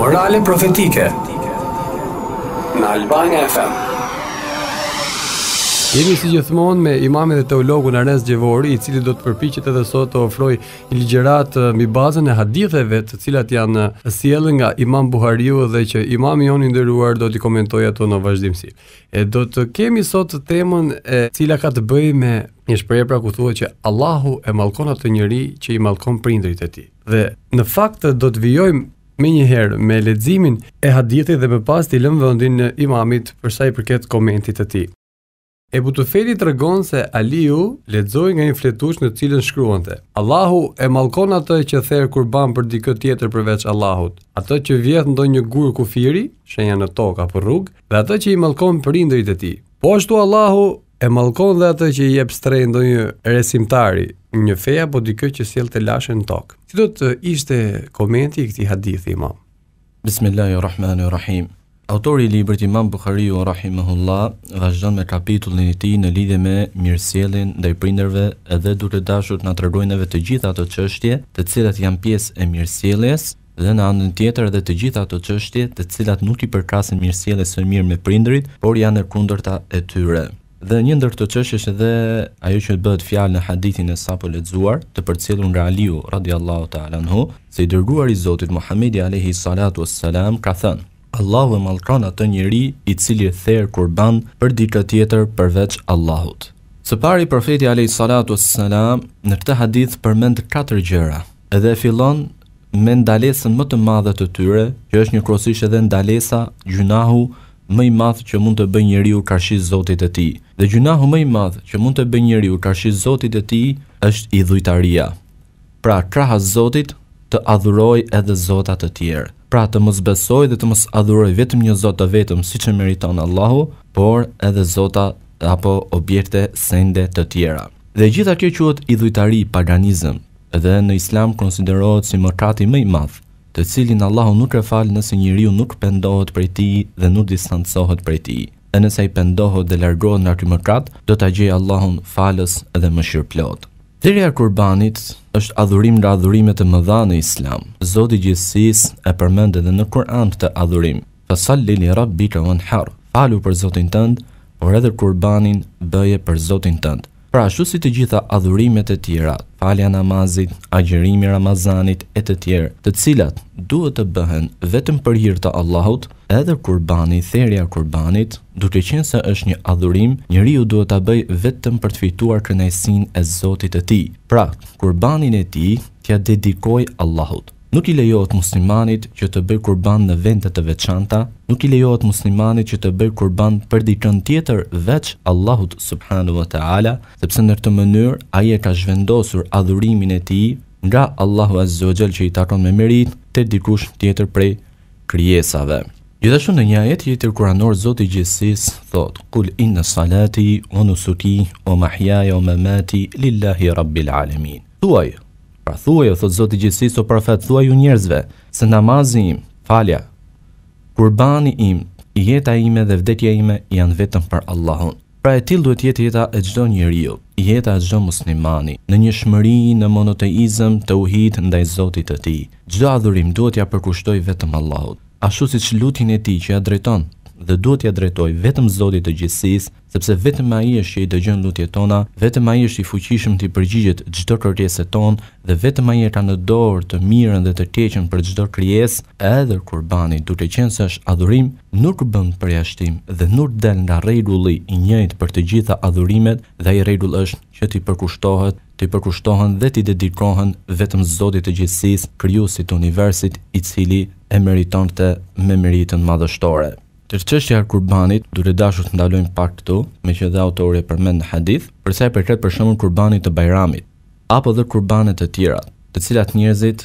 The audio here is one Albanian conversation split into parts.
Morale profetike në Albania FM. Jemi si gjithmonë me imamin dhe teologun Arnes Gjevori, i cili do të përpiqet edhe sot të ofrojë ligjërat mbi bazën e haditheve, të cilat janë sjellë nga Imam Buhariu dhe që imami jon i nderuar do t'i komentojë ato në vazhdimsi. E do të kemi sot temën e cila ka të bëjë me një shprehje pra ku thuhet që Allahu e mallkon atë njeri që i mallkon prindrit e tij. Dhe në fakt do të vijojmë me njëherë me leximin e hadithit dhe më pas t'i lëmë vendin imamit për sa i përket komentit të tij. Ebu Tufeli tregon se Aliu lexoi nga një fletush në cilën shkruante: Allahu e mallkon atë që therr kurban për dikë tjetër përveç Allahut, atë që vjedh ndonjë gur kufiri, shenja në tokë apo rrugë, dhe atë që i mallkon prindërit e tij. Po ashtu Allahu e mallkon dhe atë që i jep shtrej ndonjë resimtari, një fe apo dikë që sjell të lashën në tokë. Si do të ishte komenti i këtij hadithi, imam? Bismillahirrahmanirrahim. Autori i librit Imam Buhariu rahimahullah vazhdon me kapitullin e tij në lidhje me mirësjelljen ndaj prindërve, edhe duke dashur të na tregojë neve të gjitha ato çështje, të cilat janë pjesë e mirësjelljes, dhe në anën tjetër edhe të gjitha ato çështje, të cilat nuk i përkasin mirësjelljes së mirë me prindërit, por janë e kundërta e tyre. Dhe një ndër këto çështje është edhe ajo që bëhet fjalë në hadithin e sapo lexuar, të përcjellur nga Aliu radhiyallahu ta'ala anhu, se i dërguari i Zotit Muhamedi alayhi salatu wassalam ka thënë: Allahu e mallkon atë njeri i cili therr kurban për dikë tjetër përveç Allahut. Së pari profeti alayhi salatu wassalam në këtë hadith përmend 4 gjëra, edhe fillon me ndalesën më të madhe të tyre, që është njëkohësisht edhe ndalesa, gjunahu më i madh që mund të bëjë njeriu karshi Zotit e tij. Dhe gjunahu më i madh që mund të bëjë njeriu karshi Zotit e tij është idhujtaria. Pra krahas Zotit të adhuroj edhe zota të tjerë. Pra të mos besoj dhe të mos adhuroj vetëm një Zot të vetëm siç e meriton Allahu, por edhe zota apo objekte sende të tjera. Dhe gjitha kjo quhet idhujtari, paganizëm, dhe në Islam konsiderohet si mëkati më i madh, të cilin Allahu nuk e fal nëse njeriu nuk pendohet prej tij dhe nuk distancohet prej tij. E nëse ai pendohet dhe largohet nga ky mëkat, do ta gjejë Allahun falës dhe mëshirëplot. Thirrja e kurbanit është adhurim nga adhurimet e mëdha në Islam. Zoti i gjithësisë e përmend edhe në Kur'an këtë adhurim: "Fasalli li rabbika wanhar", falu për Zotin tënd, por edhe kurbanin bëje për Zotin tënd. Pra ashtu si të gjitha adhurimet e tjera, falja namazit, agjërimi Ramazanit e të tjerë, të cilat duhet të bëhen vetëm për hir të Allahut, edhe kurbani, therrja e kurbanit, duke qenë se është një adhurim, njeriu duhet ta bëjë vetëm për të fituar kënaqësinë e Zotit të tij. Pra, kurbanin e tij t'ia dedikojë Allahut. Nuk i lejohet muslimanit që të bëjë kurban në vende të veçanta, nuk i lejohet muslimanit që të bëjë kurban për dikën tjetër veç Allahut subhanahu wa ta'ala, sepse në këtë mënyrë ai e ka zhvendosur adhurimin e tij nga Allahu azza wa jall që i takon me merit te dikush tjetër prej krijesave. Gjithashtu në një ajet tjetër kuranor Zoti i gjithësisë thot: "Kul inna salati wa nusuki wa mahyaya wa mamati lillahi rabbil alamin." Thuaj, pra thuaj, thot Zoti i gjithësisë, o profet, thuaj ju njerëzve se namazi im, falja, kurbani im, jeta ime dhe vdekja ime janë vetëm për Allahun. Pra e tillë duhet jetë jeta e çdo njeriu, jeta e çdo muslimani, në njëshmëri, në monoteizëm, tauhid ndaj Zotit të tij. Çdo adhurim duhet ja përkushtojë vetëm Allahut, ashtu siç lutjen e tij që ja drejton dhe duhet ja drejtoj vetëm Zotit të gjithësisë, sepse vetëm ai është që i dëgjon lutjet tona, vetëm ai është i fuqishëm të përgjigjet çdo kërkesë tonë, dhe vetëm ai e ka në dorë të mirën dhe të keqen për çdo krijesë. Edhe kurbani, duke qenë se është adhurim, nuk bën përjashtim dhe nuk del nga rregulli i njëjtë për të gjitha adhurimet, dhe ai rregull është që t'i përkushtohen dhe t'i dedikohen vetëm Zotit të gjithësisë, krijuesit të universit, i cili e meritonte me meritën madhështore. Të çështja e kurbanit, duhet dashur të ndalojmë pak këtu, me që dhe autori e përmend në hadith, për sa i përket për shembull kurbanit të Bajramit, apo dhe kurbanet të tjera, të cilat njerëzit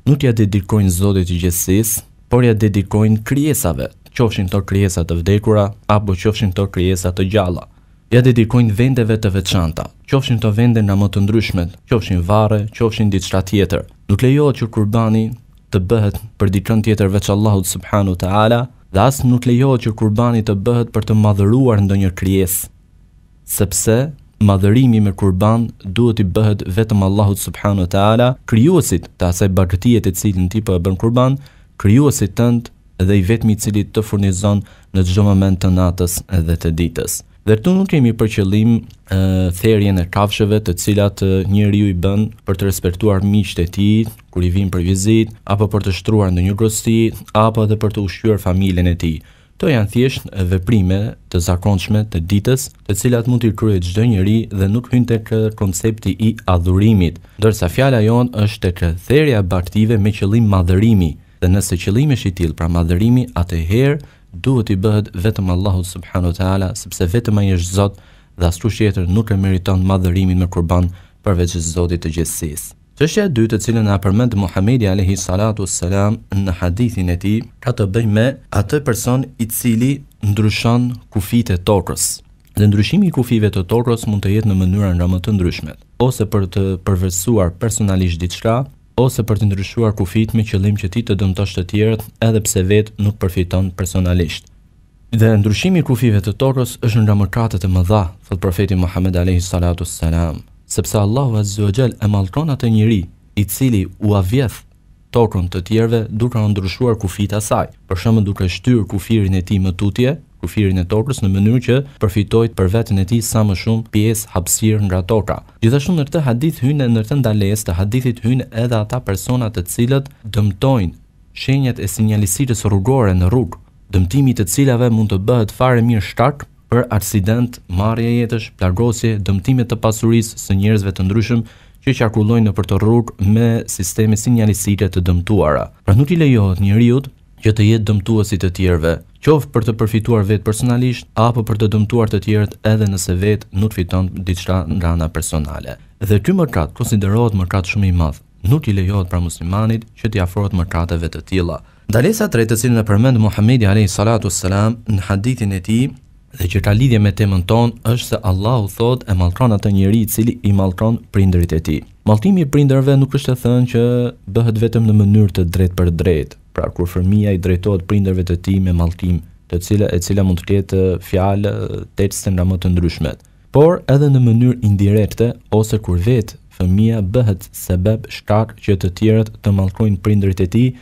nuk ja dedikojnë Zotit të gjithësisë, por ja dedikojnë krijesave, qofshin këto krijesa të vdekura apo qofshin këto krijesa të gjalla. Ja dedikojnë vendeve të veçanta, qofshin këto vende nga më të ndryshmet, qofshin varre, qofshin diçka tjetër. Nuk lejohet që kurbani të bëhet për dikën tjetër veç Allahut subhanahu ta'ala, dhe as nuk lejohet që kurbani të bëhet për të madhëruar ndonjë krijesë, sepse madhërimi me kurban duhet i bëhet vetëm Allahut subhanahu wa taala, krijuesit të asaj bagëtie të cilën ti po e bën kurban, krijuesi tënd dhe i vetmi i cili të furnizon në çdo moment të natës edhe të ditës. Dhe këtu nuk kemi për qëllim therrjen e kafshëve të cilat njeriu i bën për të respektuar miqtë e tij kur i vinë për vizitë, apo për të shtruar ndonjë grosti, apo edhe për të ushqyer familjen e tij. Këto janë thjesht veprime të zakonshme të ditës, të cilat mund t'i kryejë çdo njeri dhe nuk hyn tek koncepti i adhurimit, ndërsa fjala jonë është tek therrja e baktive me qëllim madhërimi. Dhe nëse qëllimi është i tillë pra madhërimi, atëherë duhet i bëhet vetëm Allahu subhanahu wa taala, sepse vetëm ai është Zot dhe askush tjetër nuk e meriton madhërimin me kurban përveç Zotit të gjithësisë. Çështja e dytë, të cilën na përmend Muhamedi alayhi salatu wassalam në hadithin e tij, ka të bëjë me atë person i cili ndryshon kufitë e tokës. Dhe ndryshimi i kufive të tokës mund të jetë në mënyra nga më të ndryshme, ose për të përvërsuar personalisht diçka, ose për të ndryshuar kufit me qëllim që ti të dëmtosh të tjerët, edhe pse vetë nuk përfiton personalisht. Dhe ndryshimi i kufive të tokës është nga mëkatet e mëdha, thot profeti Muhammed alayhi salatu wassalam, sepse Allahu azza wa jall e mallkon atë njeri i cili u avjedh tokën të tjerëve duke ndryshuar kufit asaj, për shembull duke shtyr kufirin e tij më tutje, kufirin e tokës, në mënyrë që përfitojë për veten e tij sa më shumë pjesë hapësirë nga toka. Gjithashtu në këtë hadith hyn në këtë ndalesë të hadithit hyn edhe ata persona të cilët dëmtojnë shenjat e sinjalisitës rrugore në rrugë, dëmtimi të cilave mund të bëhet fare mirë shkak për aksident, marrje jetësh, plagosje, dëmtime të pasurisë së njerëzve të ndryshëm që qarkullojnë nëpër të rrugë me sisteme sinjalisike të dëmtuara. Pra nuk i lejohet njeriu që të jetë dëmtuesi të tjerëve, qoftë për të përfituar vetë personalisht apo për të dëmtuar të tjerët edhe nëse vetë nuk fiton diçka nga ana personale. Dhe ky mëkat konsiderohet mëkat shumë i madh. Nuk i lejohet pra muslimanit që t'i afrohet mëkateve të tilla. Ndalesa e tretë, të cilën e përmend Muhamedi alayhi salatu wassalam në hadithin e tij, dhe që ka lidhje me temën tonë, është se Allahu thot e mallkon atë njeri i cili i mallkon prindërit e tij. Mallkimi i prindërve nuk është e thënë që bëhet vetëm në mënyrë të drejtë për drejtë. Pra kur fëmia i drejtohet prindërve të tij me mallkim, e cila mund të ketë fjalë, tekste nga më të ndryshmet, por edhe në mënyrë indirekte ose kur vetë fëmia bëhet sebeb shkak që të tjerët të mallkojnë prindërit e tij,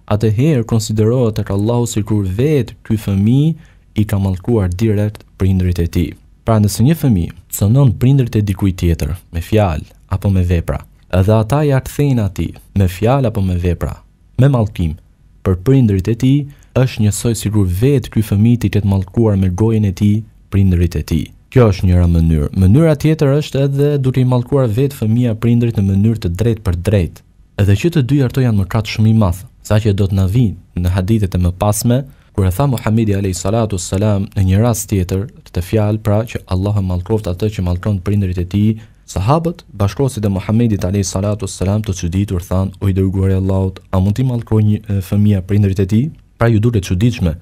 atëherë konsiderohet tek Allahu sikur vetë ky fëmijë i ka mallkuar direkt prindërit e tij. Pra nëse një fëmijë cënon prindërit e dikujt tjetër me fjalë apo me vepra, edhe ata ja kthejnë atij me fjalë apo me vepra, me mallkim për prindërit e tij, është njësoj sikur vetë ky fëmijë i ketë mallkuar me gojën e tij prindërit e tij. Kjo është njëra mënyrë. Mënyra tjetër është edhe duke i mallkuar vetë fëmia prindërit në mënyrë të drejtë për drejtë. Edhe që të dy ato janë mëkat shumë i madh, saqë do të na vinë në hadithet e mëpasme, kur e tha Muhamedi alayhi salatu wassalam në një rast tjetër të fjalë pra që Allah e mallkoft atë që mallkon prindërit e tij, sahabët, bashkëkohësit e Muhamedit alayhi salatu wassalam të çuditur thanë: "O i dërguari i Allahut, a mund t'i mallkoj një fëmijë prindërit e tij?" Pra ju duket çuditshme,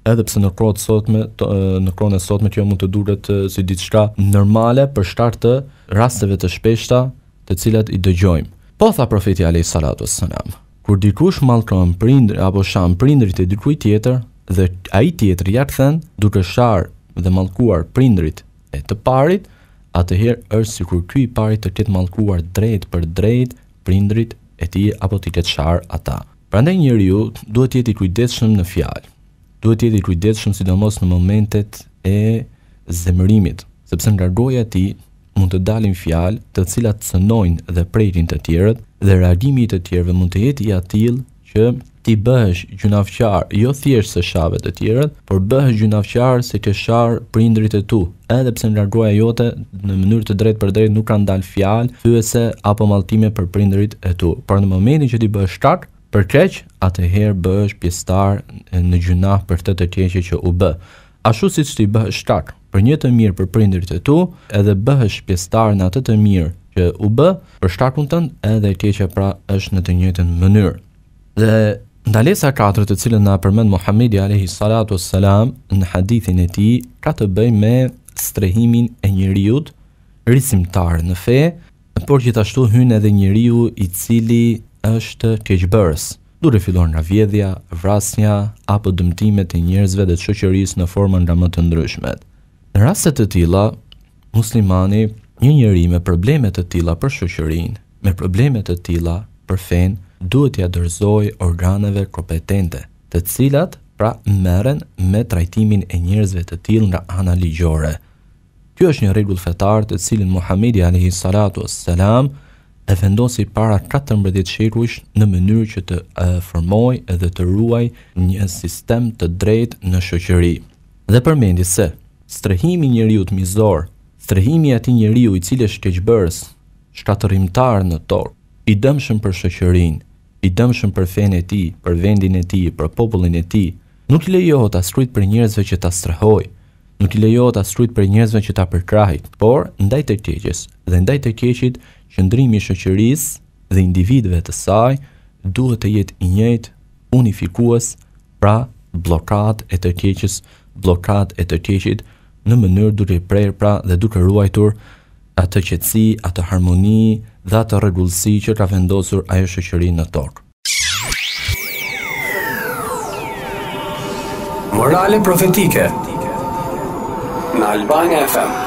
edhe pse në kohën e sotme kjo mund të duket si diçka normale për shkak të rasteve të shpeshta të cilat i dëgjojmë. Po tha profeti alayhi salatu wassalam, kur dikush mallkon prindër apo shan prindërit e dikujt tjetër dhe ai tjetër ja kthen duke shar dhe mallkuar prindërit e të parit, atëherë është sikur ky i parit të ketë mallkuar drejt për drejt prindërit e tij apo të ketë shar ata. Prandaj njeriu duhet të jetë i kujdesshëm në fjalë. Duhet të jetë i kujdesshëm sidomos në momentet e zemërimit, sepse nga goja e tij mund të dalin fjalë të cilat cënojnë dhe prekin të tjerët, dhe reagimi i të tjerëve mund të jetë i atill që ti bëhesh gjunafqar jo thjesht se shave të tjerët, por bëhesh gjunafqar se ke shar prindërit e tu, edhe pse nga goja jote në mënyrë të drejtë për drejtë nuk kanë dalë fjalë thyese apo mallkime për prindërit e tu. Por në momentin që ti bëhesh shkak për keq, atëherë bëhesh pjesëtar në gjunaf për këtë të keqe që u bë. Ashtu siç ti bëhesh shkak për një të mirë për prindërit e tu, edhe bëhesh pjesëtar në atë të mirë që u bë për shkakun tënd, edhe e keqja pra është në të njëjtën mënyrë. Dhe ndalesa e katërt të cilën na përmend Muhamedi alayhi salatu wassalam në hadithin e tij ka të bëjë me strehimin e njeriu risimtar në fe, por gjithashtu hyn edhe njeriu i cili është keqbërës, duke filluar nga vjedhja, vrasja apo dëmtimet e njerëzve dhe të shoqërisë në forma nga më të ndryshmet. Në raste të tilla, muslimani, një njeri me probleme të tilla për shoqërinë, me probleme të tilla për fen, duhet ja dorëzojë organeve kompetente, të cilat pra merren me trajtimin e njerëzve të tillë nga ana ligjore. Kjo është një rregull fetar të cilin Muhamedi alayhi salatu wassalam e vendosi para 14 shekujsh në mënyrë që të formojë edhe të ruaj një sistem të drejtë në shoqëri. Dhe përmendi se strehimi i njeriu mizor, strehimi i atij njeriu i cili është keqbërës, shkatërrimtar në tokë, i dëmshëm për shoqërinë, i dëmshëm për fenë e tij, për vendin e tij, për popullin e tij, nuk i lejohet as shkruajt për njerëzve që ta strehojë, nuk i lejohet as shkruajt për njerëzve që ta përkrahij, por ndaj të keqes dhe ndaj të keqit, qëndrimi i shoqërisë dhe individëve të saj duhet të jetë i njëjtë, unifikues, pra bllokat e të keqes, bllokat e të keqit në mënyrë duke prerë pra dhe duke ruajtur atë qetësi, atë harmoni dhe atë rregullsi që ka vendosur ajo shoqëri në tokë. Morale profetike në Albania FM.